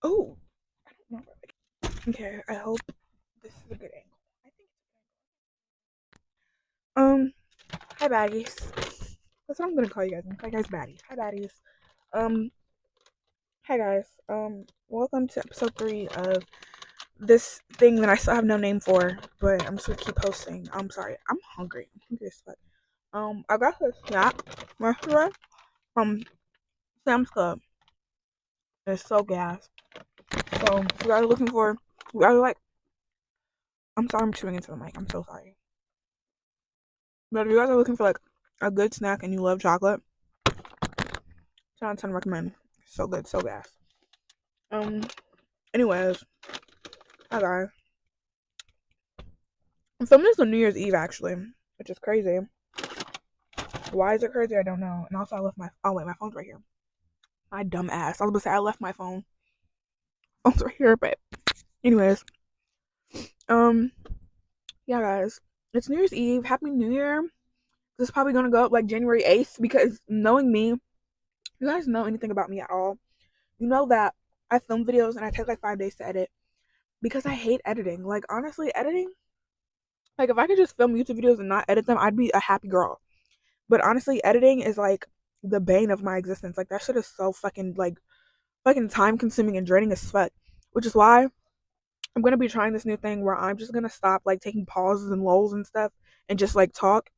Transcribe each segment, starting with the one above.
Oh, I don't know. Okay, I hope this is a good angle. I think. Um, Hi baddies. That's what I'm gonna call you guys. I'm gonna call you guys baddies. Hi baddies. Um, Hi guys. Welcome to episode 3 of this thing that I still have no name for, but I'm just gonna keep posting. I'm sorry. I'm hungry. I'm hungry as fuck. I got this snack restaurant from Sam's Club. It's so gas. So if you guys are looking for, you guys are like, I'm sorry, I'm chewing into the mic. I'm so sorry. But if you guys are looking for like a good snack and you love chocolate, 10 out of 10 recommend. So good, so gas. Um. Anyways, hi guys. I'm filming this on New Year's Eve actually, which is crazy. Why is it crazy? I don't know. And also, I left my. Oh wait, my phone's right here. My dumb ass. I was gonna say I left my phone. Phone's right here, but anyways, um, yeah, guys, it's New Year's Eve. Happy New Year. This is probably gonna go up like January 8th because knowing me, you guys know anything about me at all, you know that I film videos and I take like 5 days to edit because I hate editing. Like honestly, editing. Like if I could just film YouTube videos and not edit them, I'd be a happy girl. But honestly, editing is like the bane of my existence. Like that shit is so fucking time consuming and draining as fuck. Which is why I'm gonna be trying this new thing where I'm just gonna stop like taking pauses and lulls and stuff and just like talk.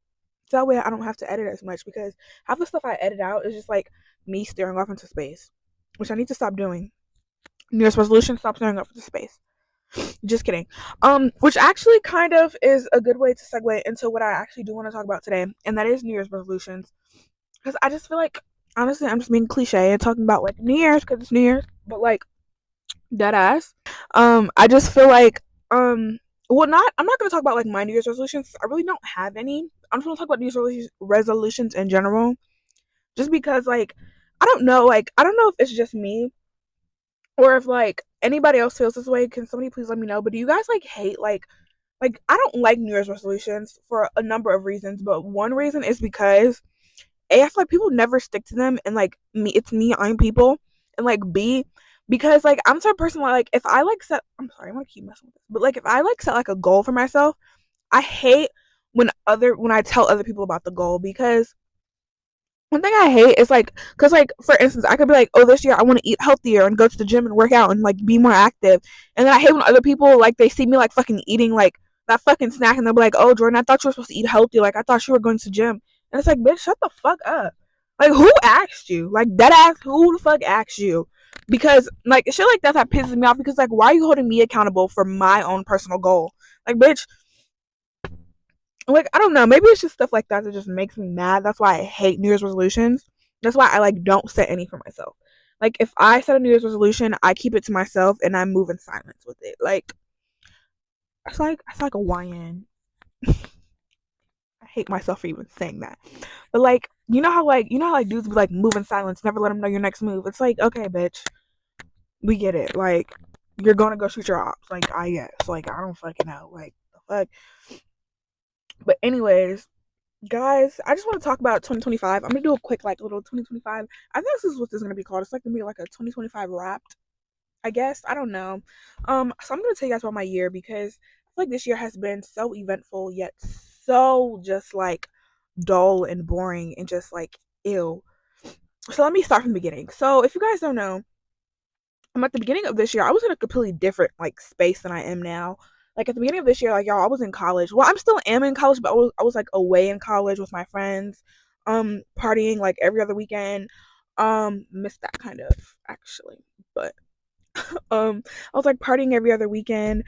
So that way I don't have to edit as much because half the stuff I edit out is just like me staring off into space. Which I need to stop doing. New Year's resolution, stop staring off into space. Just kidding. Which actually kind of is a good way to segue into what I actually do want to talk about today, and that is New Year's resolutions. Because I just feel like, honestly, I'm just being cliche and talking about like New Year's because it's New Year's, but like dead ass. I just feel like, well, not. I'm not gonna talk about like my New Year's resolutions. I really don't have any. I'm just gonna talk about New Year's resolutions in general, just because like I don't know, like I don't know if it's just me or if like anybody else feels this way. Can somebody please let me know? But do you guys like hate like I don't like New Year's resolutions for a number of reasons, but one reason is because A, I feel like people never stick to them, and like me, it's me, I'm people, and like B, because like I'm the type of person where like if I like set, I'm sorry, I'm gonna keep messing with this, but like if I like set like a goal for myself, I hate when I tell other people about the goal because one thing I hate is like, cause like for instance, I could be like, oh, this year I want to eat healthier and go to the gym and work out and like be more active, and then I hate when other people like they see me like fucking eating like that fucking snack and they'll be like, oh, Jordan, I thought you were supposed to eat healthy, like I thought you were going to the gym, and it's like, bitch, shut the fuck up, like who asked you, like that ass, who the fuck asked you? Because like shit like that pisses me off because like why are you holding me accountable for my own personal goal? Like bitch, like I don't know, maybe it's just stuff like that that just makes me mad. That's why I hate New Year's resolutions. That's why I like don't set any for myself. Like if I set a New Year's resolution, I keep it to myself and I move in silence with it. Like I feel like a YN. I hate myself for even saying that. But like you know how dudes be like move in silence, never let them know your next move. It's like, okay, bitch, we get it. Like you're gonna go shoot your ops. Like I guess. Like I don't fucking know. Like the fuck. But anyways, guys, I just want to talk about 2025. I'm gonna do a quick like little 2025. I think this is what this is gonna be called. It's like gonna be like a 2025 wrapped, I guess. I don't know. So I'm gonna tell you guys about my year because I feel like this year has been so eventful yet so just like dull and boring and just like ew. So let me start from the beginning. So if you guys don't know, at the beginning of this year, I was in a completely different like space than I am now. Like at the beginning of this year, like y'all, I was in college. Well, I'm still am in college, but I was like away in college with my friends, partying like every other weekend. Missed that kind of actually, but I was like partying every other weekend.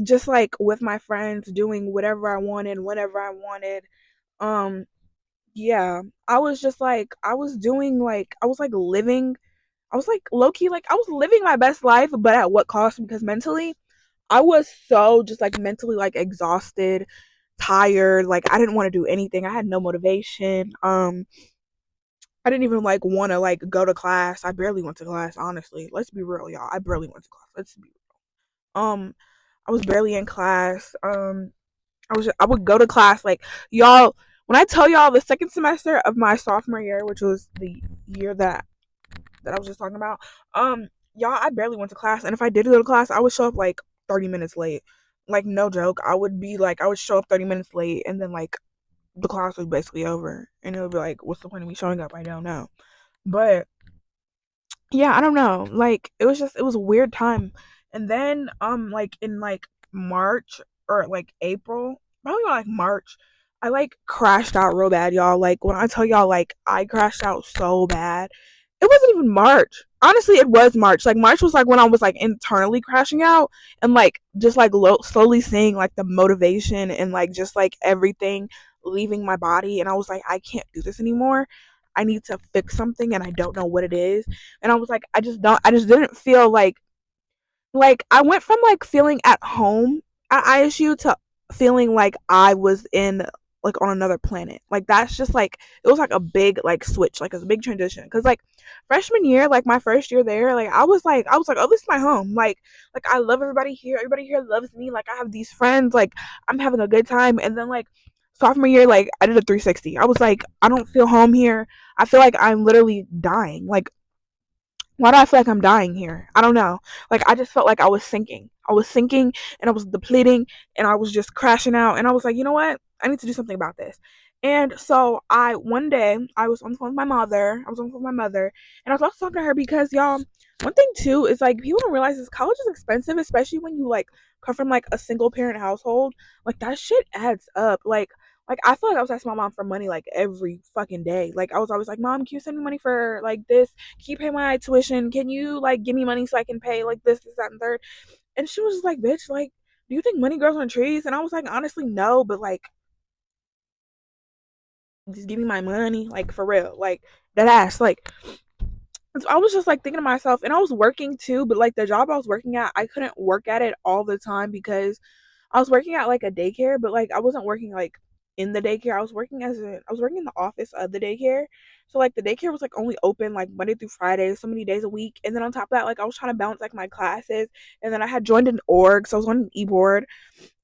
Just like with my friends, doing whatever I wanted, whenever I wanted. Um, yeah, I was just like I was doing like I was like living I was like low key, like I was living my best life, but at what cost? Because mentally, I was so just like mentally like exhausted, tired. Like I didn't want to do anything. I had no motivation. I didn't even like want to like go to class. I barely went to class, honestly. Let's be real, y'all. I barely went to class. Let's be real. I was barely in class. I would go to class like y'all. When I tell y'all the second semester of my sophomore year, which was the year that I was just talking about. y'all, I barely went to class, and if I did go to class, I would show up like 30 minutes late. Like no joke, I would be like, I would show up 30 minutes late, and then like the class was basically over, and it would be like, what's the point of me showing up? I don't know, but yeah, I don't know. Like it was a weird time. And then like in like March or like April, probably like March, I like crashed out real bad, y'all. Like when I tell y'all like I crashed out so bad. It wasn't even March. Honestly, it was March. Like March was like when I was like internally crashing out and like just like slowly seeing like the motivation and like just like everything leaving my body, and I was like I can't do this anymore. I need to fix something and I don't know what it is. And I was like, I just didn't feel like I went from like feeling at home at ISU to feeling like I was in like on another planet. Like that's just like it was like a big like switch, like a big transition. Cause like freshman year, like my first year there, like I was like, oh, this is my home. Like I love everybody here. Everybody here loves me. Like I have these friends. Like I'm having a good time. And then like sophomore year, like I did a 360. I was like, I don't feel home here. I feel like I'm literally dying. Like why do I feel like I'm dying here? I don't know. Like I just felt like I was sinking. I was sinking and I was depleting and I was just crashing out, and I was like, you know what? I need to do something about this. And so I one day I was on the phone with my mother. I was on the phone with my mother and I was also talking to her because y'all, one thing too is like people don't realize this college is expensive, especially when you like come from like a single parent household. Like that shit adds up. Like I feel like I was asking my mom for money like every fucking day. Like I was always like, Mom, can you send me money for like this? Can you pay my tuition? Can you like give me money so I can pay like this, that, and third? And she was just like, bitch, like, do you think money grows on trees? And I was like, honestly, no, but like, just give me my money, like for real, like that ass, like. So I was just like thinking to myself, and I was working too, but like the job I was working at, I couldn't work at it all the time because I was working at like a daycare, but like I wasn't working like in the daycare. I was working in the office of the daycare. So like the daycare was like only open like Monday through Friday, so many days a week. And then on top of that, like I was trying to balance like my classes, and then I had joined an org, so I was on an e-board.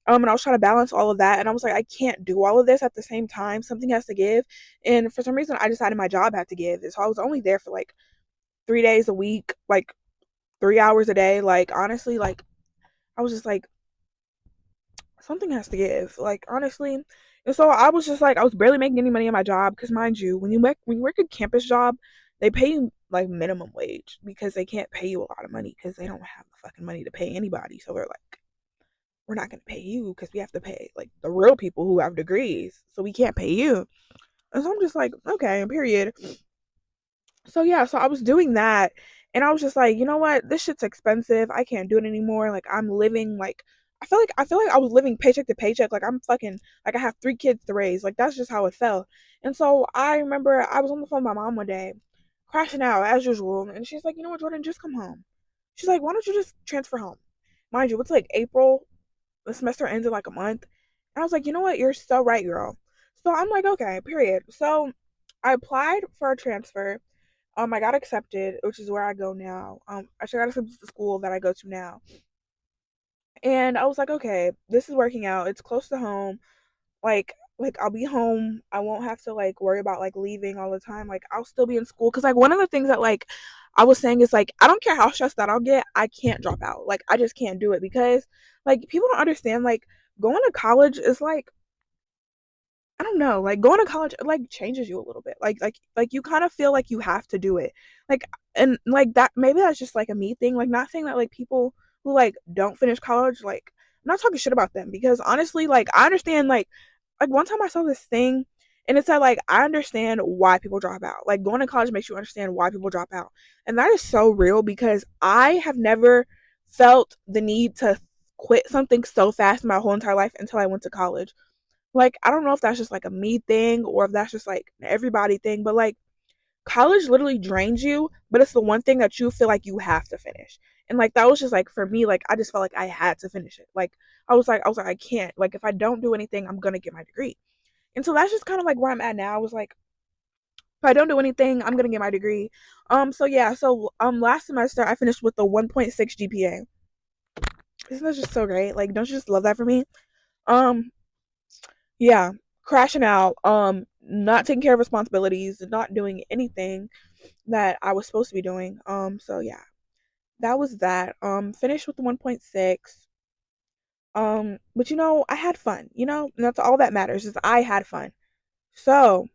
And I was trying to balance all of that, and I was like, I can't do all of this at the same time. Something has to give. And for some reason I decided my job had to give. So I was only there for like 3 days a week, like 3 hours a day. Like honestly, like I was just like, something has to give. Like honestly. And so I was just like, I was barely making any money in my job because mind you, when you work a campus job, they pay you like minimum wage because they can't pay you a lot of money because they don't have the fucking money to pay anybody. So they're like, we're not gonna pay you because we have to pay like the real people who have degrees. So we can't pay you. And so I'm just like, okay, period. So yeah, so I was doing that, and I was just like, you know what? This shit's expensive. I can't do it anymore. Like I'm living like I feel like I was living paycheck to paycheck. Like I'm fucking like I have 3 kids to raise. Like that's just how it felt. And so I remember I was on the phone with my mom one day, crashing out as usual, and she's like, you know what, Jordan, just come home. She's like, why don't you just transfer home? Mind you, it's like April. The semester ends in like a month. And I was like, you know what? You're so right, girl. So I'm like, okay, period. So I applied for a transfer. I got accepted, which is where I go now. Actually, I got accepted to the school that I go to now. And I was like, okay, this is working out. It's close to home. Like I'll be home. I won't have to like worry about like leaving all the time. Like I'll still be in school. Cause like one of the things that like I was saying is like I don't care how stressed out I'll get, I can't drop out. Like I just can't do it because like people don't understand like going to college is like I don't know, like going to college like changes you a little bit. Like you kind of feel like you have to do it. Like and like that maybe that's just like a me thing. Like not saying that like people who like don't finish college, like I'm not talking shit about them because honestly, like I understand like one time I saw this thing and it said like I understand why people drop out. Like going to college makes you understand why people drop out. And that is so real because I have never felt the need to quit something so fast in my whole entire life until I went to college. Like I don't know if that's just like a me thing or if that's just like an everybody thing, but like college literally drains you, but it's the one thing that you feel like you have to finish. And like that was just like for me, like I just felt like I had to finish it. Like I was like I can't. Like if I don't do anything, I'm gonna get my degree. And so that's just kind of like where I'm at now. I was like, if I don't do anything, I'm gonna get my degree. So yeah, so last semester I finished with a 1.6 GPA. Isn't that just so great? Like don't you just love that for me? Um yeah, crashing out, not taking care of responsibilities, not doing anything that I was supposed to be doing. So yeah. that was that. Finished with the 1.6. But I had fun, and that's all that matters is I had fun. So,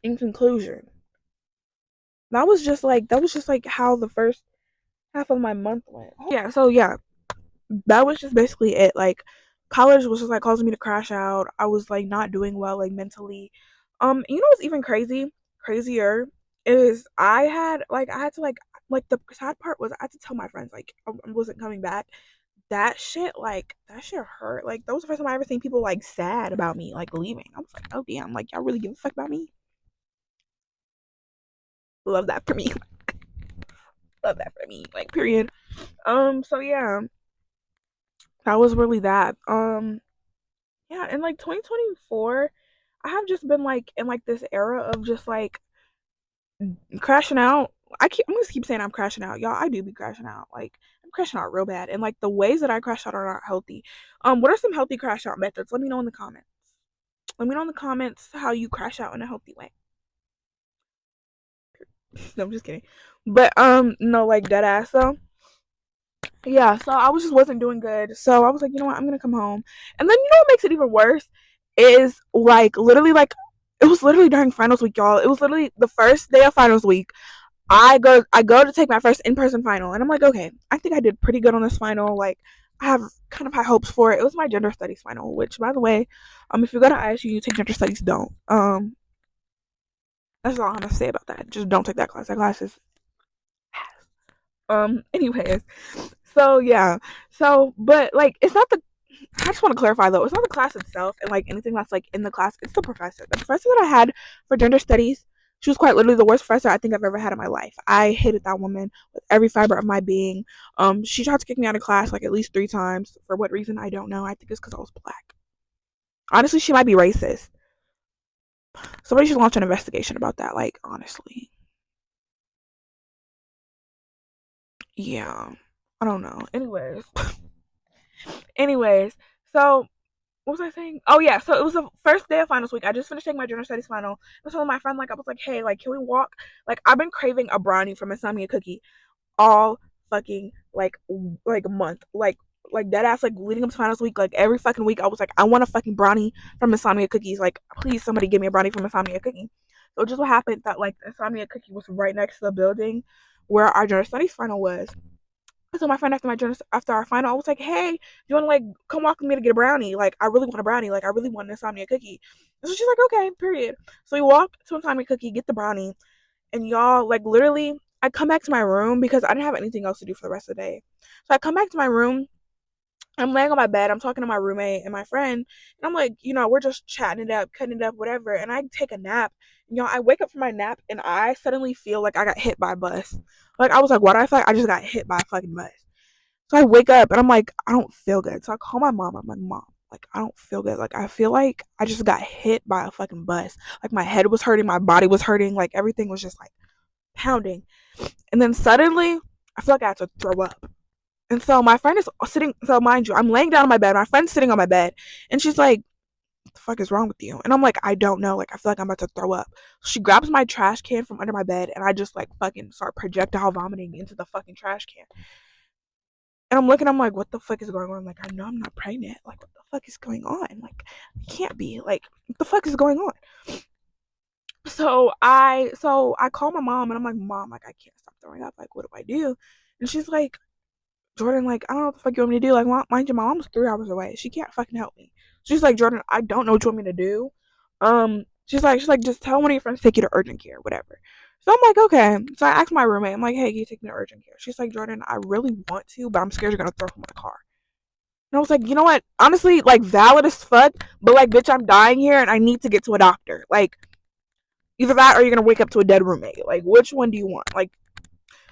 in conclusion, that was just like how the first half of my month went. Yeah, so yeah, that was just basically it. Like college was just like causing me to crash out. I was like not doing well like mentally. What's even crazier is I had to like the sad part was I had to tell my friends like I wasn't coming back. That shit hurt. Like that was the first time I ever seen people like sad about me like leaving. I was like, oh damn, like y'all really give a fuck about me? Love that for me. Love that for me. Like period. So yeah, that was really that. Yeah, in like 2024, I have just been like in like this era of just like crashing out. I'm gonna keep saying I'm crashing out, y'all. I do be crashing out. Like I'm crashing out real bad, and like the ways that I crash out are not healthy. What are some healthy crash out methods? Let me know in the comments. Let me know in the comments how you crash out in a healthy way. No, I'm just kidding. But no, like dead ass though. Yeah, so I was just wasn't doing good. So I was like, you know what, I'm gonna come home. And then what makes it even worse is like it was literally during finals week, y'all. It was literally the first day of finals week. I go to take my first in person final, and I'm like, okay, I think I did pretty good on this final. Like I have kind of high hopes for it. It was my gender studies final, which by the way, if you go to ISU, you take gender studies, don't. That's all I'm gonna say about that. Just don't take that class. That class is anyways. So yeah. So but like it's not the I just want to clarify though, it's not the class itself and like anything that's like in the class, it's the professor. The professor that I had for gender studies, she was quite literally the worst professor I think I've ever had in my life. I hated that woman with every fiber of my being. She tried to kick me out of class like at least 3 times. For what reason I don't know. I think it's because I was black. Honestly, she might be racist. Somebody should launch an investigation about that. Like honestly, yeah, I don't know. Anyways, so what was I saying? Oh yeah, so it was the first day of finals week. I just finished taking my general studies final. I was telling my friend, like, I was like, hey, like, can we walk? Like, I've been craving a brownie from Insomnia Cookie all fucking like a month. Like dead ass like leading up to finals week, like every fucking week I was like, I want a fucking brownie from Insomnia Cookies. Like, please somebody give me a brownie from Insomnia Cookie. So just what happened that like Insomnia Cookie was right next to the building where our general studies final was. So my friend after our final, I was like, "Hey, do you want to like come walk with me to get a brownie? Like, I really want a brownie. Like, I really want an Insomnia Cookie." And so she's like, "Okay, period." So we walk to Insomnia Cookie, get the brownie, and y'all like literally, I come back to my room because I didn't have anything else to do for the rest of the day. So I come back to my room. I'm laying on my bed. I'm talking to my roommate and my friend, and I'm like, we're just chatting it up, cutting it up, whatever. And I take a nap. I wake up from my nap and I suddenly feel like I got hit by a bus. Like I was like, "Why do I feel like I just got hit by a fucking bus?" So I wake up and I'm like, I don't feel good. So I call my mom. I'm like, Mom, like, I don't feel good. Like, I feel like I just got hit by a fucking bus. Like, my head was hurting, my body was hurting, like, everything was just like pounding. And then suddenly, I feel like I had to throw up. And so my friend is sitting, so mind you, I'm laying down on my bed. My friend's sitting on my bed. And she's like, what the fuck is wrong with you? And I'm like, I don't know. Like, I feel like I'm about to throw up. So she grabs my trash can from under my bed. And I just like fucking start projectile vomiting into the fucking trash can. And I'm like, what the fuck is going on? Like, I know I'm not pregnant. Like, what the fuck is going on? Like, I can't be. Like, what the fuck is going on? So I call my mom and I'm like, Mom, like I can't stop throwing up. Like, what do I do? And she's like, Jordan, like, I don't know what the fuck you want me to do. Like, mind you, my mom's 3 hours away. She can't fucking help me. She's like, Jordan, I don't know what you want me to do. She's like, just tell one of your friends to take you to urgent care, whatever. So I'm like, okay. So I asked my roommate, I'm like, hey, can you take me to urgent care? She's like, Jordan, I really want to, but I'm scared you're gonna throw him in the car. And I was like, you know what? Honestly, like valid as fuck, but like, bitch, I'm dying here and I need to get to a doctor. Like, either that or you're gonna wake up to a dead roommate. Like, which one do you want? Like,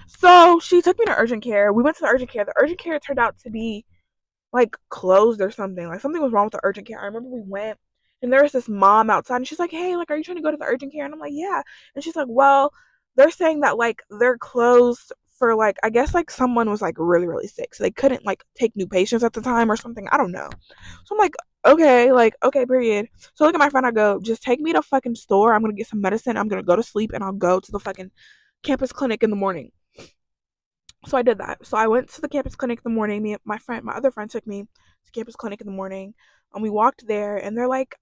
so she took me to urgent care. We went to the urgent care. The urgent care turned out to be like closed or something. Like something was wrong with the urgent care. I remember we went and there was this mom outside and she's like, hey, like, are you trying to go to the urgent care? And I'm like, yeah. And she's like, well, they're saying that like they're closed for like, I guess like someone was like really, really sick. So they couldn't like take new patients at the time or something. I don't know. So I'm like, okay, period. So look at my friend. I go, just take me to fucking store. I'm going to get some medicine. I'm going to go to sleep and I'll go to the fucking campus clinic in the morning. So I did that. So I went to the campus clinic in the morning. My other friend took me to campus clinic in the morning. And we walked there and they're like,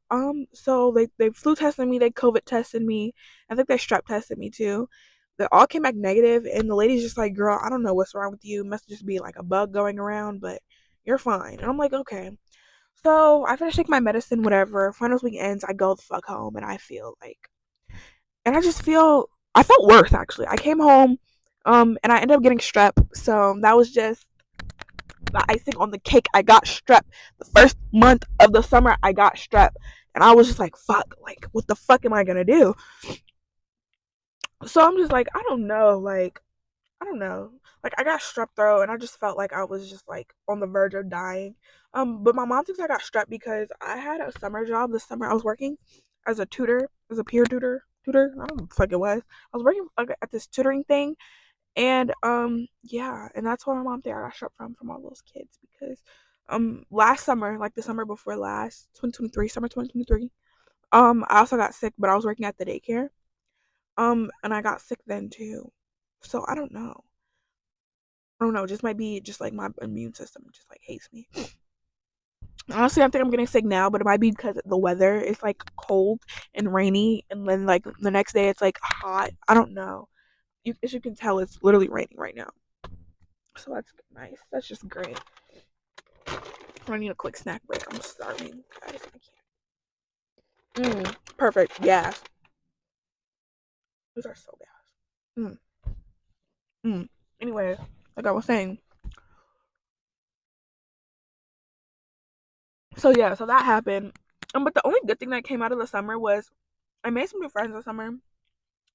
so they flu tested me, they COVID tested me. I think they strep tested me too. They all came back negative and the lady's just like, girl, I don't know what's wrong with you. It must just be like a bug going around, but you're fine. And I'm like, okay. So I finished taking my medicine, whatever. Finals week ends, I go the fuck home and I feel like, and I just feel, I felt worse actually. I came home, and I ended up getting strep. So that was just the icing on the cake. I got strep the first month of the summer. I got strep, and I was just like, fuck, like what the fuck am I gonna do? So I'm just like, I don't know, like I don't know. Like I got strep throat and I just felt like I was just like on the verge of dying. But my mom thinks I got strep because I had a summer job this summer. I was working as a tutor, as a peer tutor. Tutor, I don't know what the fuck it was. I was working like, at this tutoring thing, and yeah, and that's where my mom think I got strep from all those kids because last summer, like the summer before last, 2023, summer 2023, I also got sick, but I was working at the daycare, and I got sick then too. So I don't know. I don't know, it just might be just like my immune system just like hates me. Honestly, I think I'm getting sick now, but it might be because the weather is like cold and rainy, and then like the next day it's like hot. I don't know. As you can tell, it's literally raining right now. So that's nice. That's just great. I need a quick snack break. I'm starving, guys. I can't. Perfect. Gas. These are so gas. Mm, mm. Anyway, like I was saying, so yeah, so that happened. But the only good thing that came out of the summer was I made some new friends this summer.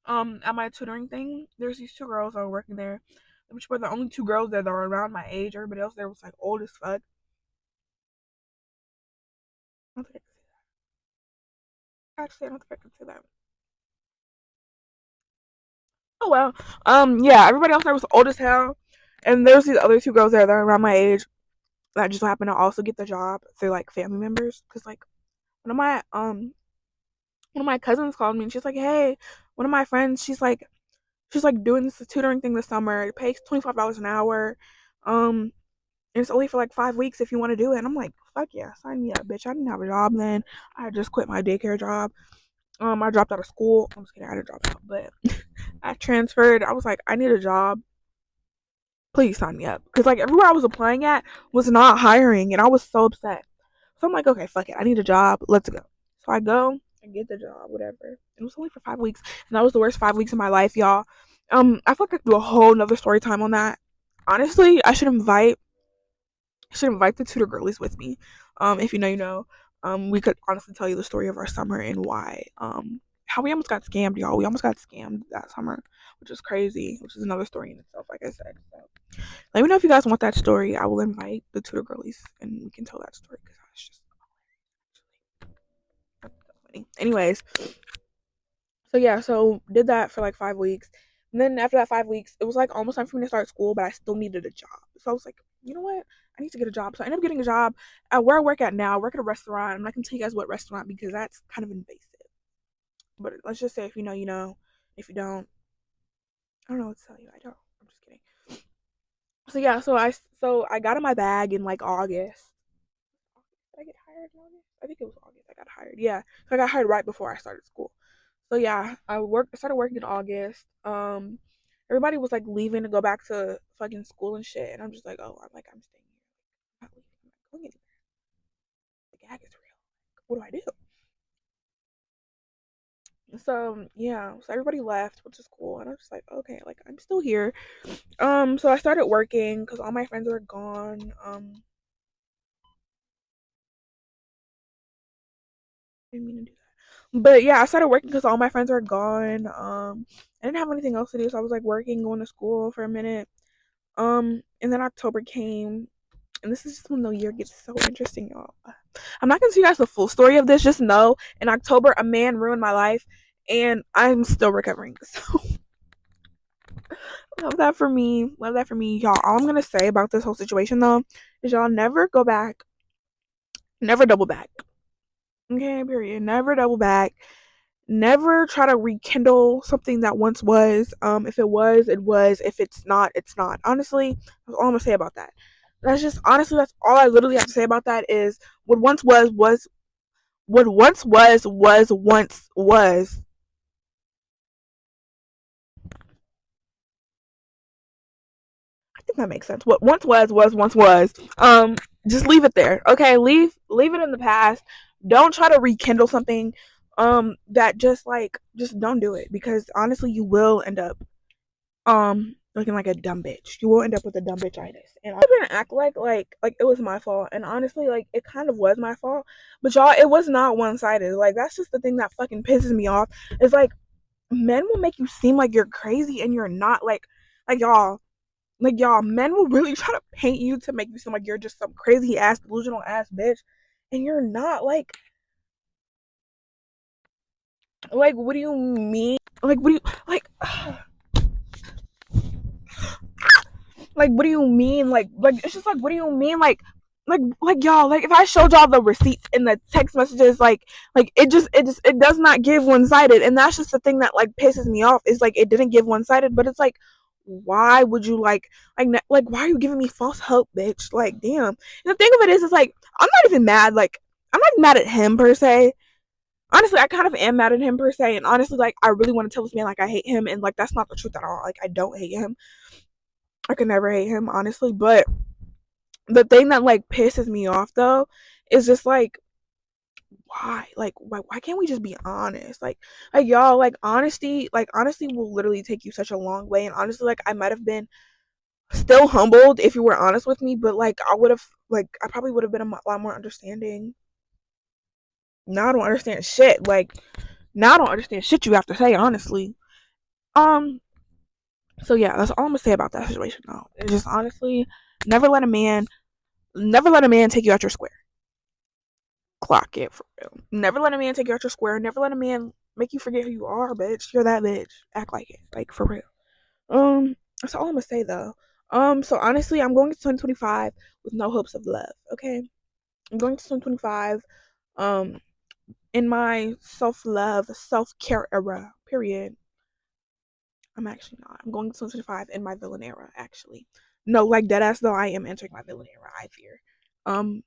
At my tutoring thing, there's these two girls that were working there, which were the only two girls there that were around my age. Everybody else there was like old as fuck. I don't think I can say that. Actually, I don't think I can say that. Oh well. Yeah, everybody else there was old as hell, and there's these other two girls there that are around my age that just happened to also get the job through like family members. Cause like one of my one of my cousins called me and she's like, hey, one of my friends, she's like doing this tutoring thing this summer. It pays $25 an hour. Um, and it's only for like 5 weeks if you want to do it. And I'm like, fuck yeah, sign me up, bitch. I didn't have a job then. I had just quit my daycare job. I dropped out of school. I'm just kidding, I didn't drop out, but I transferred. I was like, I need a job. Please sign me up. Because like everywhere I was applying at was not hiring and I was so upset. So I'm like, okay, fuck it. I need a job. Let's go. So I go and get the job, whatever. It was only for 5 weeks. And that was the worst 5 weeks of my life, y'all. I feel like I could do a whole nother story time on that. Honestly, I should invite the tutor girlies with me. If you know, you know. We could honestly tell you the story of our summer and why. How we almost got scammed, y'all. We almost got scammed that summer, which is crazy. Which is another story in itself, like I said. So let me know if you guys want that story. I will invite the tutor girlies and we can tell that story because that's just that's so funny. Anyways, so yeah, so did that for like 5 weeks. And then after that 5 weeks, it was like almost time for me to start school, but I still needed a job. So I was like, you know what? I need to get a job. So I ended up getting a job at where I work at now. I work at a restaurant. I'm not gonna tell you guys what restaurant because that's kind of invasive. But let's just say if you know, you know. If you don't, I don't know what to tell you. I don't. I'm just kidding. So yeah, so I got in my bag in like August. Did I get hired in August? I think it was August. I got hired. Yeah, so I got hired right before I started school. So yeah, started working in August. Everybody was like leaving to go back to fucking school and shit, and I'm just like, oh, I'm staying here. I'm not leaving. I'm not going anywhere. The gag is real. What do I do? So yeah, so everybody left, which is cool, and I was just like, okay, like I'm still here. So I started working because all my friends were gone. I didn't mean to do that. But yeah, I started working because all my friends were gone. I didn't have anything else to do, so I was like working, going to school for a minute. And then October came, and this is just when the year gets so interesting, y'all. I'm not gonna tell you guys the full story of this. Just know, in October, a man ruined my life, and I'm still recovering. So love that for me. Love that for me, y'all. All I'm gonna say about this whole situation though is y'all never go back, never double back. Okay, period. Never double back. never try to rekindle something that once was. If it was, it was. If it's not, it's not. Honestly, that's all I'm gonna say about that. That's just honestly, that's all I literally have to say about that is what once was what once was once was. I think that makes sense. What once was once was. Just leave it there. Okay, leave it in the past. Don't try to rekindle something that just don't do it because honestly you will end up looking like a dumb bitch. You will end up with a dumb bitchitis. And I'm gonna act like it was my fault. And honestly, like it kind of was my fault. But y'all, it was not one sided. Like that's just the thing that fucking pisses me off. It's like men will make you seem like you're crazy and you're not like y'all. Like y'all, men will really try to paint you to make you seem like you're just some crazy ass delusional ass bitch. And you're not like what do you mean? Like what do you like what do you mean like it's just like what do you mean like y'all like if I showed y'all the receipts in the text messages like it does not give one-sided and that's just the thing that like pisses me off is like it didn't give one-sided but it's like why would you like why are you giving me false hope bitch like damn and the thing of it is it's like I'm not even mad like I'm not mad at him per se honestly I kind of am mad at him per se and honestly like I really want to tell this man like I hate him and like that's not the truth at all like I don't hate him I could never hate him, honestly. But the thing that like pisses me off though is just why? Why can't we just be honest? Like y'all, like honesty will literally take you such a long way. And honestly, like I might have been still humbled if you were honest with me, but like I probably would have been a lot more understanding. Now I don't understand shit. Like now I don't understand shit you have to say, honestly. Um, so yeah, that's all I'm gonna say about that situation though. It's just honestly, never let a man never let a man take you out your square. Clock it for real. Never let a man take you out your square. Never let a man make you forget who you are, bitch. You're that bitch. Act like it. Like for real. That's all I'm gonna say though. So honestly, I'm going to 2025 with no hopes of love. Okay, I'm going to 2025. Um, in my self love, self care era. Period. I'm actually not. I'm going to 2025 in my villain era. Actually, no, like dead ass though. I am entering my villain era. I fear. Um,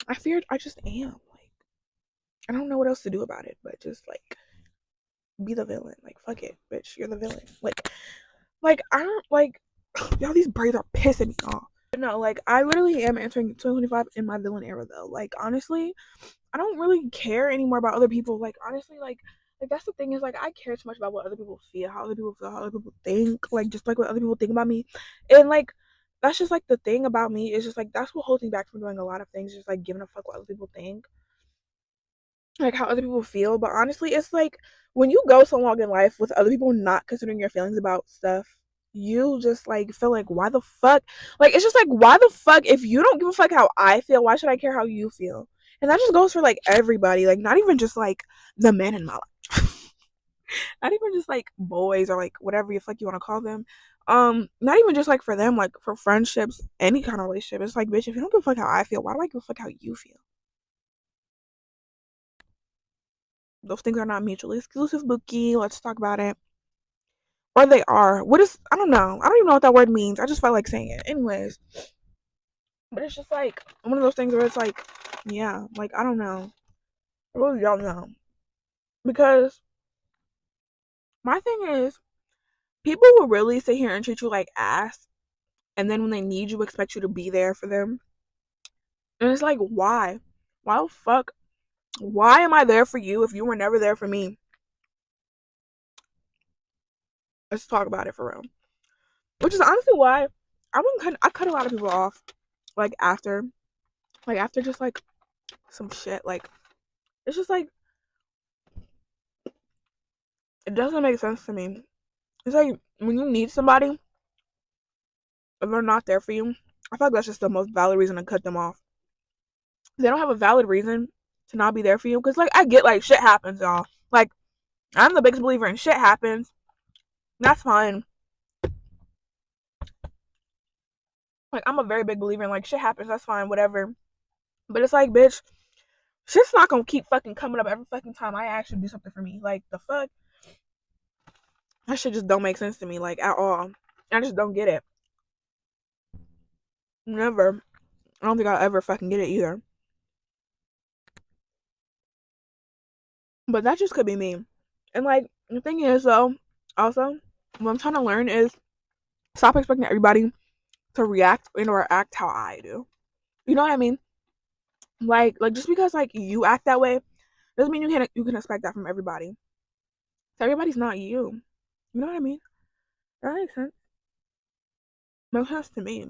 I feared. I just am. Like I don't know what else to do about it, but just like be the villain. Like fuck it, bitch. You're the villain. Like I don't like y'all. These braids are pissing me off. But no, like I literally am entering 2025 in my villain era though. Like honestly, I don't really care anymore about other people. Like honestly, like that's the thing is like I care too much about what other people feel, how other people feel, how other people think. Like just like what other people think about me, and like that's just like the thing about me is just like that's what holds me back from doing a lot of things. Just like giving a fuck what other people think like how other people feel. But honestly, it's like when you go so long in life with other people not considering your feelings about stuff, you just like feel like why the fuck? Like it's just like why the fuck if you don't give a fuck how I feel, why should I care how you feel? And that just goes for like everybody, like not even just like the men in my life. Not even just like boys or like whatever the fuck you want to call them. Not even just like for them, like for friendships, any kind of relationship. It's like, bitch, if you don't give a fuck how I feel, why do I give a fuck how you feel? Those things are not mutually exclusive, Bookie. Let's talk about it. Or they are. What is, I don't know. I don't even know what that word means. I just felt like saying it. Anyways. But it's just like one of those things where it's like, yeah, like I don't know. I really don't know. Because my thing is, people will really sit here and treat you like ass. And then when they need you, expect you to be there for them. And it's like, why? Why the fuck? Why am I there for you if you were never there for me? Let's talk about it for real. Which is honestly why I cut a lot of people off like after just like some shit. Like it's just like it doesn't make sense to me. It's like when you need somebody if they're not there for you, I feel like that's just the most valid reason to cut them off. They don't have a valid reason to not be there for you because like I get like shit happens, y'all. Like I'm the biggest believer in shit happens. That's fine. Like I'm a very big believer in like shit happens. That's fine, whatever. But it's like, bitch, Shit's not gonna keep fucking coming up every fucking time I ask you to do something for me. Like, the fuck? That shit just don't make sense to me, like, at all. I just don't get it. Never. I don't think I'll ever fucking get it either. But that just could be me. And, like, the thing is, though, also, what I'm trying to learn is stop expecting everybody to react and or act how I do. You know what I mean? Like just because like you act that way doesn't mean you can expect that from everybody. So everybody's not you. You know what I mean? That makes sense. Makes sense to me.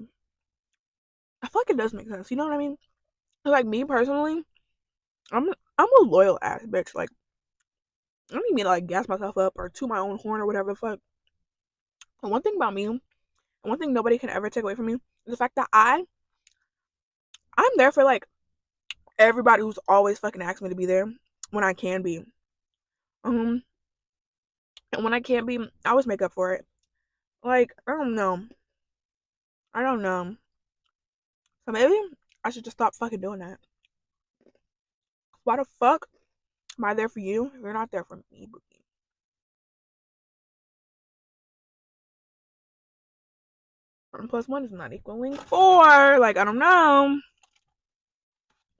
I feel like it does make sense. You know what I mean? Like me personally, I'm I'm a loyal ass bitch. Like I don't even mean to like gas myself up or to my own horn or whatever the fuck. And one thing about me, and one thing nobody can ever take away from me, is the fact that I'm there for like everybody who's always fucking asked me to be there when I can be. Um, and when I can't be, I always make up for it. Like I don't know. I don't know. So maybe I should just stop fucking doing that. Why the fuck am I there for you? You're not there for me, Bookie. One plus one is not equaling four. Like, I don't know.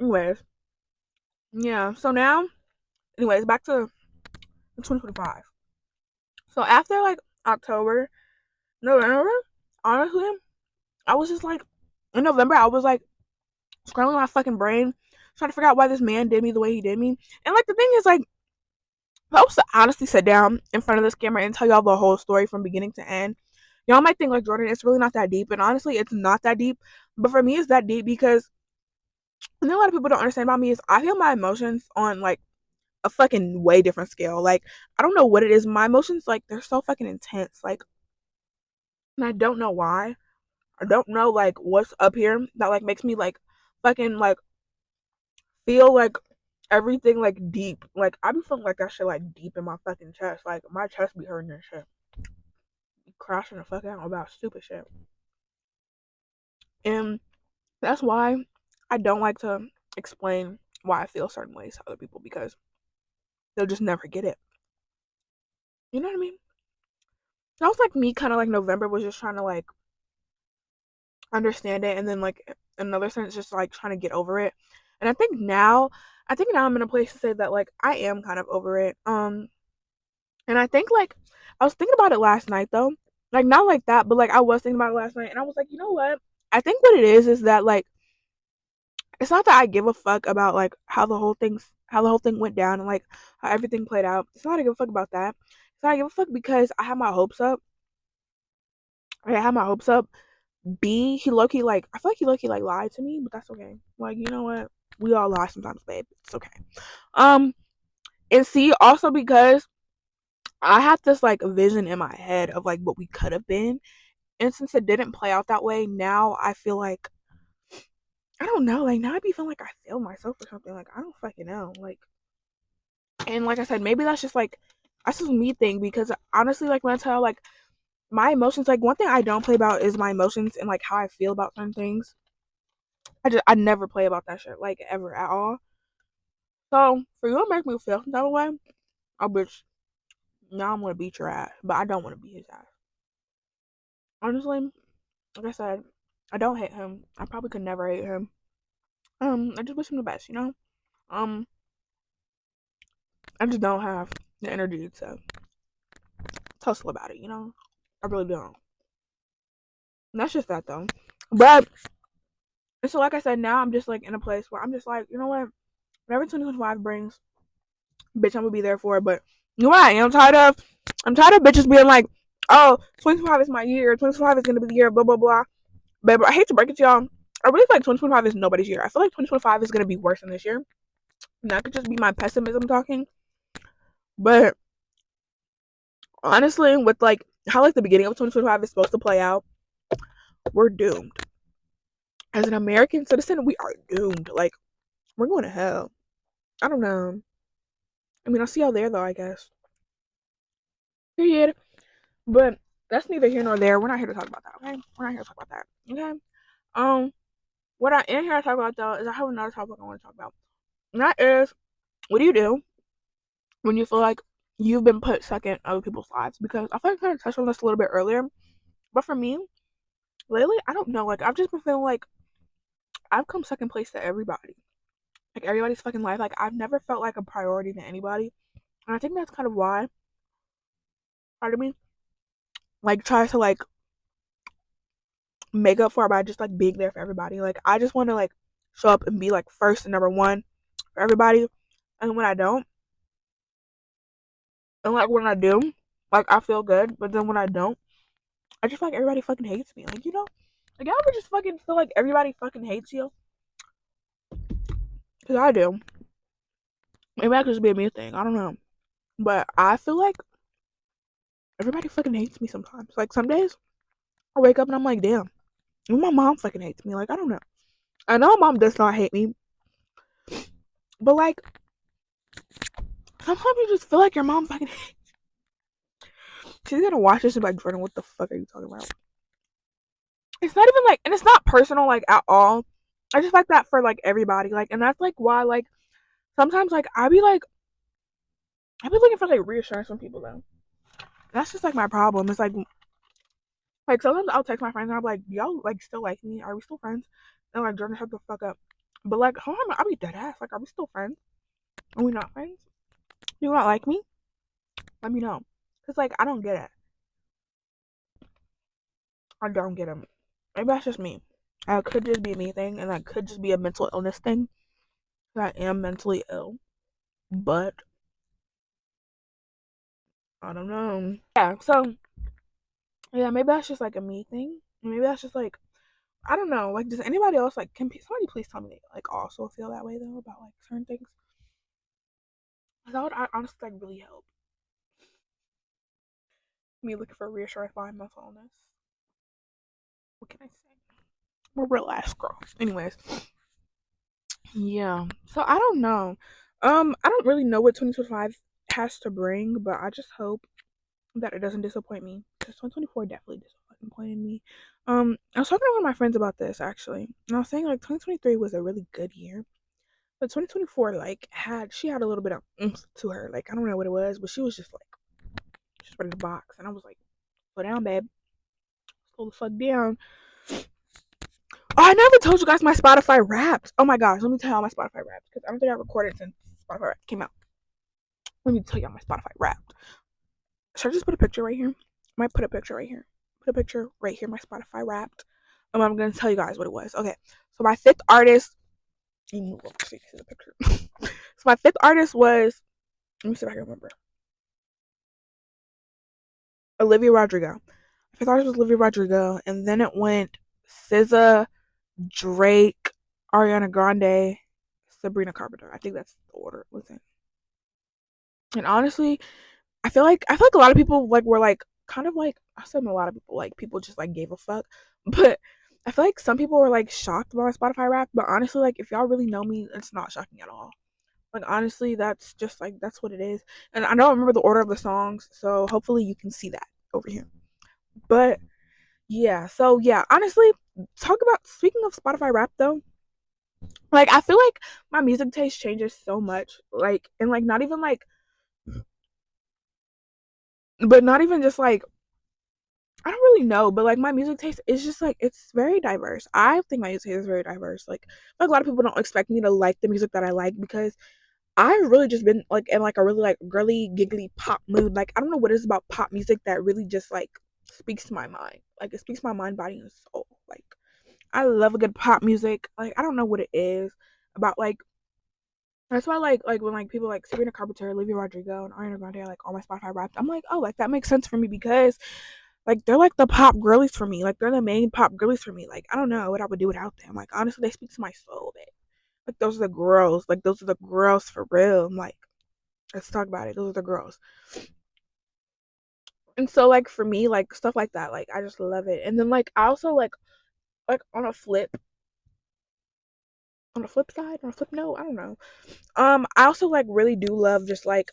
Anyways, yeah. So now, anyways, back to 2025. So after like October, November, honestly, I was just like, in November, I was like scrolling my fucking brain, trying to figure out why this man did me the way he did me. And like, the thing is, like, if I was to honestly sit down in front of this camera and tell y'all the whole story from beginning to end, y'all might think like Jordan, it's really not that deep, and honestly, it's not that deep. But for me, it's that deep because a lot of people don't understand about me is I feel my emotions on like a fucking way different scale. Like I don't know what it is. My emotions like they're so fucking intense. Like, and I don't know why. I don't know like what's up here that like makes me like fucking like feel like everything like deep. Like I be feeling like that shit like deep in my fucking chest. Like my chest be hurting and shit. Crashing the fuck out about stupid shit. And that's why I don't like to explain why I feel certain ways to other people because they'll just never get it. You know what I mean? That was like me kind of like November was just trying to like understand it and then like in another sense just like trying to get over it. And I think now I'm in a place to say that like I am kind of over it. And I think like I was thinking about it last night though. Like not like that, but like I was thinking about it last night and I was like, you know what? I think what it is that like it's not that I give a fuck about like how the whole thing went down and like how everything played out. It's not I give a fuck about that. It's not I give a fuck because I have my hopes up. I have my hopes up. B, he low key like I feel like he low key like lied to me, but that's okay. Like you know what? We all lie sometimes, babe. It's okay. Um, and C also because I had this like vision in my head of like what we could have been, and since it didn't play out that way, now I feel like I don't know. Like now I be feeling like I failed myself or something. Like I don't fucking know. Like and like I said, maybe that's just me thing because honestly, like when I tell like my emotions, like one thing I don't play about is my emotions and like how I feel about certain things. I never play about that shit like ever at all. So for you to make me feel some type of way, oh bitch, now I'm gonna beat your ass, but I don't want to beat his ass. Honestly, like I said, I don't hate him. I probably could never hate him. I just wish him the best, you know. Um, I just don't have the energy to tussle about it, you know. I really don't. And that's just that though. But so like I said, now I'm just like in a place where I'm just like, you know what? Whatever 2025 brings, bitch, I'm gonna be there for it. But you know what I am tired of? I'm tired of bitches being like, oh, 2025 is my year. 2025 is gonna be the year. Blah blah blah. But I hate to break it to y'all. I really feel like 2025 is nobody's year. I feel like 2025 is gonna be worse than this year. And that could just be my pessimism talking. But honestly, with like how like the beginning of 2025 is supposed to play out, we're doomed. As an American citizen, we are doomed. Like we're going to hell. I don't know. I mean, I'll see y'all there though. I guess. Period. But that's neither here nor there. We're not here to talk about that. Okay, we're not here to talk about that. Okay. Um, what I am here to talk about though is I have another topic I want to talk about. And that is, what do you do when you feel like you've been put second in other people's lives? Because I feel like I kind of touched on this a little bit earlier, but for me, lately, I don't know. Like, I've just been feeling like I've come second place to everybody. Like, everybody's fucking life. Like, I've never felt like a priority to anybody. And I think that's kind of why part of me, like, tries to, like, make up for it by just, like, being there for everybody. Like, I just want to, like, show up and be, like, first and number one for everybody. And when I don't, and, like, when I do, like, I feel good. But then when I don't, I just feel like everybody fucking hates me. Like, you know? Like, y'all ever just fucking feel like everybody fucking hates you? Because I do. Maybe that could just be a me thing. I don't know. But I feel like everybody fucking hates me sometimes. Like, some days, I wake up and I'm like, damn, even my mom fucking hates me. Like, I don't know. I know my mom does not hate me. But, like, sometimes you just feel like your mom fucking hates you. She's gonna watch this and be like, Jordan, what the fuck are you talking about? It's not even like, and it's not personal, like, at all. I just like that for, like, everybody. Like, and that's, like, why, like, sometimes, like, I be looking for, like, reassurance from people, though. That's just, like, my problem. It's, like, sometimes I'll text my friends and I'm like, y'all, like, still like me? Are we still friends? And, like, Jordan, shut the fuck up. But, like, sometimes I'll be dead ass. Like, are we still friends? Are we not friends? Do you not like me? Let me know. Because, like, I don't get it. I don't get it. Maybe that's just me. It could just be a me thing, and that could just be a mental illness thing. I am mentally ill. But, I don't know. Yeah, so, yeah, maybe that's just, like, a me thing. Maybe that's just, like, I don't know. Like, does anybody else, like, can somebody please tell me, like, also feel that way, though, about, like, certain things? That would honestly, like, really help me looking for reassurance behind mental illness. What can I say? We're real ass girls. Anyways, yeah. So I don't know. I don't really know what 2025 has to bring, but I just hope that it doesn't disappoint me because 2024 definitely disappointed me. I was talking to one of my friends about this actually, and I was saying like 2023 was a really good year, but 2024 like had a little bit of oomph to her. Like I don't know what it was, but she was just like she's ready to box, and I was like, slow down, babe, slow the fuck down. Oh, I never told you guys my Spotify Wrapped. Oh my gosh, let me tell you all my Spotify Wrapped because I don't think I recorded since Spotify Wrapped came out. Let me tell you all my Spotify Wrapped. Should I just put a picture right here? I might put a picture right here. Put a picture right here, my Spotify Wrapped. I'm gonna tell you guys what it was. Okay, so my fifth artist. You move over so you can see the picture. So my fifth artist was. Let me see if I can remember. Olivia Rodrigo. My fifth artist was Olivia Rodrigo, and then it went SZA, Drake, Ariana Grande, Sabrina Carpenter. I think that's the order it was in. And honestly, I feel like a lot of people like were like kind of like I said a lot of people like people just like gave a fuck. But I feel like some people were like shocked by my Spotify rap, but honestly like if y'all really know me, it's not shocking at all. Like honestly, that's just like that's what it is. And I don't remember the order of the songs, so hopefully you can see that over here. But yeah, so yeah, honestly, talk about speaking of Spotify rap though, like I feel like my music taste changes so much. Like and like not even like but not even just like I don't really know, but like my music taste is just like it's very diverse. I think my music taste is very diverse. Like a lot of people don't expect me to like the music that I like because I've really just been like in like a really like girly giggly pop mood. Like I don't know what it is about pop music that really just like speaks to my mind. Like it speaks to my mind, body, and soul. Like I love a good pop music. Like I don't know what it is about like that's why like when like people like Sabrina Carpenter, Olivia Rodrigo, and Ariana Grande are like all my Spotify raps. I'm like, oh, like that makes sense for me because like they're like the pop girlies for me. Like they're the main pop girlies for me. Like I don't know what I would do without them. Like honestly, they speak to my soul, babe. Like those are the girls. Like those are the girls for real. I'm like, let's talk about it. Those are the girls. And so like for me, like stuff like that, like I just love it. And then like I also like on a flip side, on a flip note, I don't know. I also like really do love just like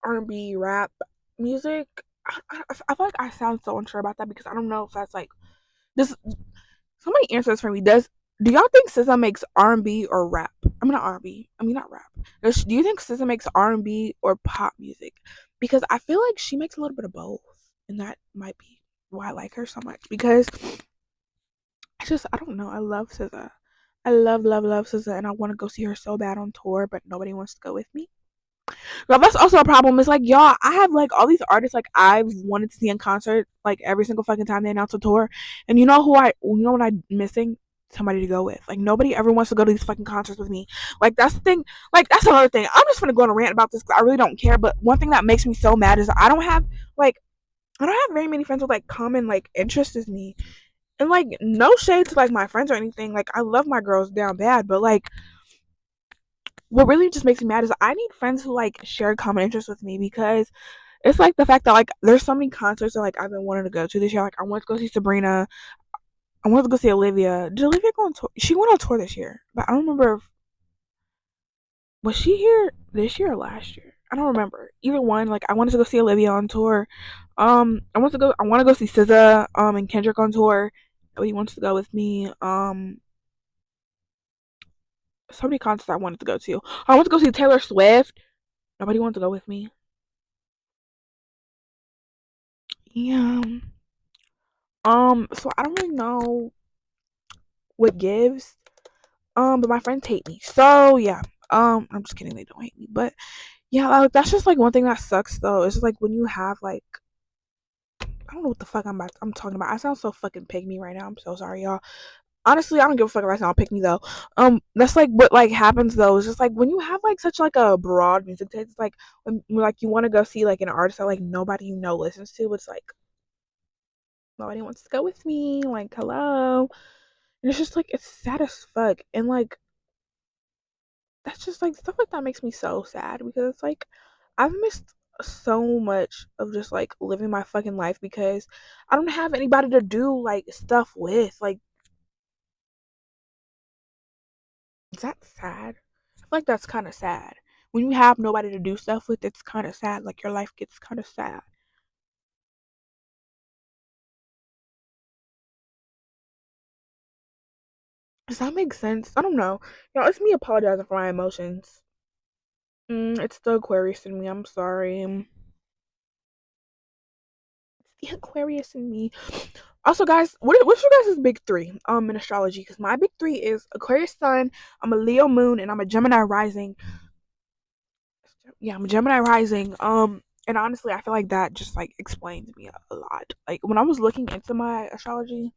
R&B rap music. I feel like I sound so unsure about that because I don't know if that's like this. Somebody answer this for me. Does Do y'all think SZA makes R&B or rap? I mean not R&B. I mean not rap. Do you think SZA makes R&B or pop music? Because I feel like she makes a little bit of both, and that might be why I like her so much. Because I don't know. I love SZA. I love SZA, and I want to go see her so bad on tour, but nobody wants to go with me. Well, that's also a problem. It's like, y'all, I have like all these artists like I've wanted to see in concert like every single fucking time they announce a tour. And you know what I'm missing? Somebody to go with. Like nobody ever wants to go to these fucking concerts with me. Like that's the thing. Like that's another thing. I'm just gonna go on a rant about this because I really don't care. But one thing that makes me so mad is like I don't have very many friends with like common like interests as me. And like no shade to like my friends or anything. Like I love my girls down bad, but like what really just makes me mad is I need friends who like share common interests with me because it's like the fact that like there's so many concerts that like I've been wanting to go to this year. Like I wanted to go see Sabrina. I wanted to go see Olivia. Did Olivia go on tour? She went on tour this year, but I don't remember if was she here this year or last year. I don't remember. Either one. Like I wanted to go see Olivia on tour. I want to go see SZA and Kendrick on tour. Nobody wants to go with me. So many concerts I wanted to go to. I want to go see Taylor Swift. Nobody wants to go with me. Yeah. So I don't really know what gives. But my friends hate me. So yeah. I'm just kidding, they don't hate me. But yeah, like that's just like one thing that sucks though. It's just like when you have like I don't know what the fuck I'm talking about. I sound so fucking pygmy right now. I'm so sorry, y'all. Honestly, I don't give a fuck if I sound pick me though. That's like what like happens though. It's just like when you have like such like a broad music taste, it's like when like you want to go see like an artist that like nobody you know listens to. It's like nobody wants to go with me. Like hello, and it's just like it's sad as fuck. And like that's just like stuff like that makes me so sad because it's like I've missed so much of just like living my fucking life because I don't have anybody to do like stuff with. Like, is that sad? I feel like that's kind of sad. When you have nobody to do stuff with, it's kind of sad. Like your life gets kind of sad. Does that make sense? I don't know. Y'all, it's me apologizing for my emotions. It's the Aquarius in me. I'm sorry. It's the Aquarius in me. Also, guys, what's your guys' big three in astrology? Because my big three is Aquarius Sun, I'm a Leo Moon, and I'm a Gemini Rising. Yeah, I'm a Gemini Rising. And honestly, I feel like that just like explains me a lot. Like when I was looking into my astrology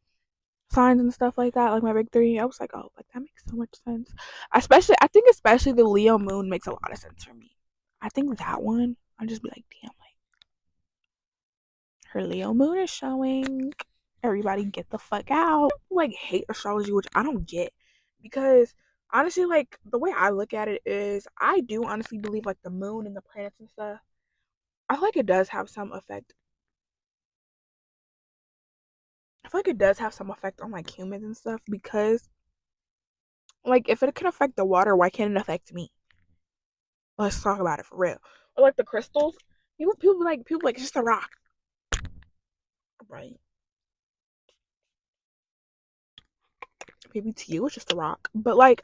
signs and stuff like that, like my big three, I was like, oh, like that makes so much sense. I think especially the Leo Moon makes a lot of sense for me. I think that one, I'll just be like, damn, like her Leo Moon is showing. Everybody get the fuck out. Like hate astrology, which I don't get because honestly, like the way I look at it is, I do honestly believe like the moon and the planets and stuff. I feel like it does have some effect. I feel like it does have some effect on like humans and stuff because like if it can affect the water, why can't it affect me? Let's talk about it for real. Or like the crystals. People like it's just a rock, right? Maybe to you it's just a rock, but like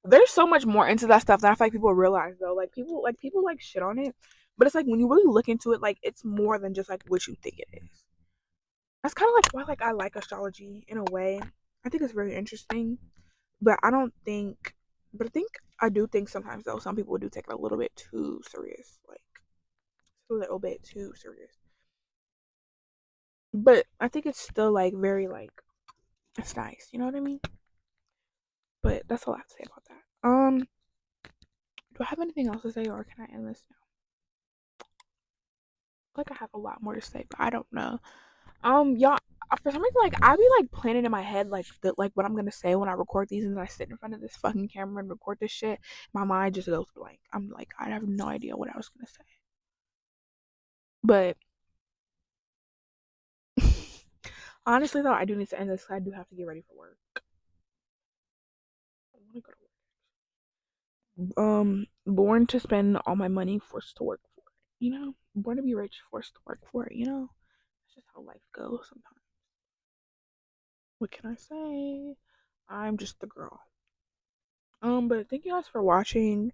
there's so much more into that stuff that I feel like people realize though. People like shit on it, but it's like when you really look into it, like it's more than just like what you think it is. That's kind of like why like I like astrology in a way. I think it's very interesting, but I don't think. But I think I do think sometimes though some people do take it a little bit too serious, like a little bit too serious. But I think it's still like very like it's nice, you know what I mean? But that's all I have to say about that. Do I have anything else to say, or can I end this now? Like I have a lot more to say, but I don't know. Y'all, for some reason, like I be like planning in my head like what I'm gonna say when I record these, and then I sit in front of this fucking camera and record this shit. My mind just goes blank. I'm like I have no idea what I was gonna say, but honestly though, I do need to end this. 'Cause I do have to get ready for work. I want to go to work. Born to spend all my money, forced to work for it. You know, born to be rich, forced to work for it. You know, that's just how life goes sometimes. What can I say? I'm just the girl. But thank you guys for watching.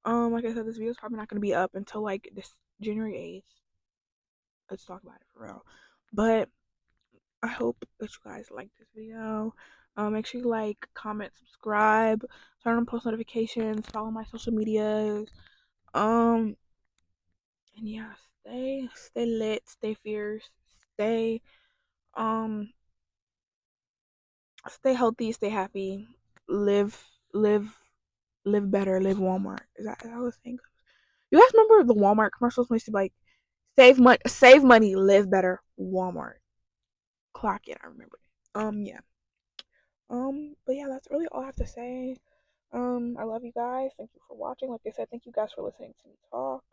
Like I said, this video is probably not gonna be up until like this January 8th. Let's talk about it for real. But I hope that you guys like this video. Make sure you like, comment, subscribe, turn on post notifications, follow my social medias. And yeah, stay lit, stay fierce, stay um stay healthy, stay happy, live live live better, live Walmart. Is that how the saying goes? You guys remember the Walmart commercials when used to be like save money, live better, Walmart. Clock it, I remember it. Yeah. But yeah, that's really all I have to say. I love you guys. Thank you for watching. Like I said, thank you guys for listening to me talk.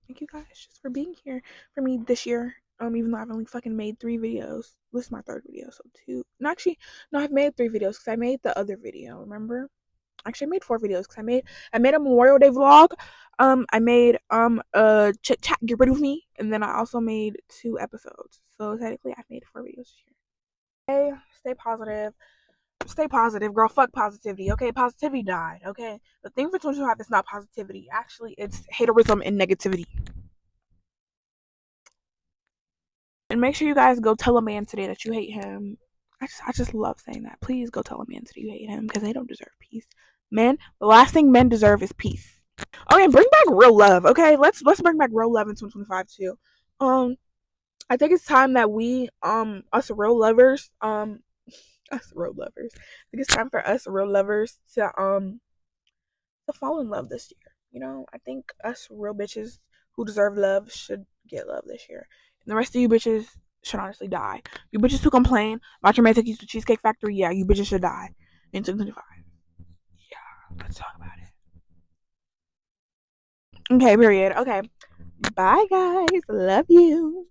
Thank you guys just for being here for me this year. Even though I've only fucking made 3 videos. This is my 3rd video, so 2. No, actually, no, I've made 3 videos because I made the other video. Remember? Actually, I made 4 videos because I made a Memorial Day vlog. I made chit chat get rid of me, and then I also made 2 episodes. So technically, I've made 4 videos this year. Hey, stay positive. Stay positive, girl. Fuck positivity, okay? Positivity died, okay? The thing for 2025 is not positivity. Actually, it's haterism and negativity. And make sure you guys go tell a man today that you hate him. I just love saying that. Please go tell a man today you hate him because they don't deserve peace. Men, the last thing men deserve is peace. Okay, bring back real love. Okay, let's bring back real love in 2025 too. I think it's time that we us real lovers us real lovers. I think it's time for us real lovers to fall in love this year. You know, I think us real bitches who deserve love should get love this year. And the rest of you bitches should honestly die. You bitches who complain about your man taking you to Cheesecake Factory, yeah, you bitches should die in 2025. Yeah, let's talk about it. Okay, period. Okay. Bye, guys. Love you.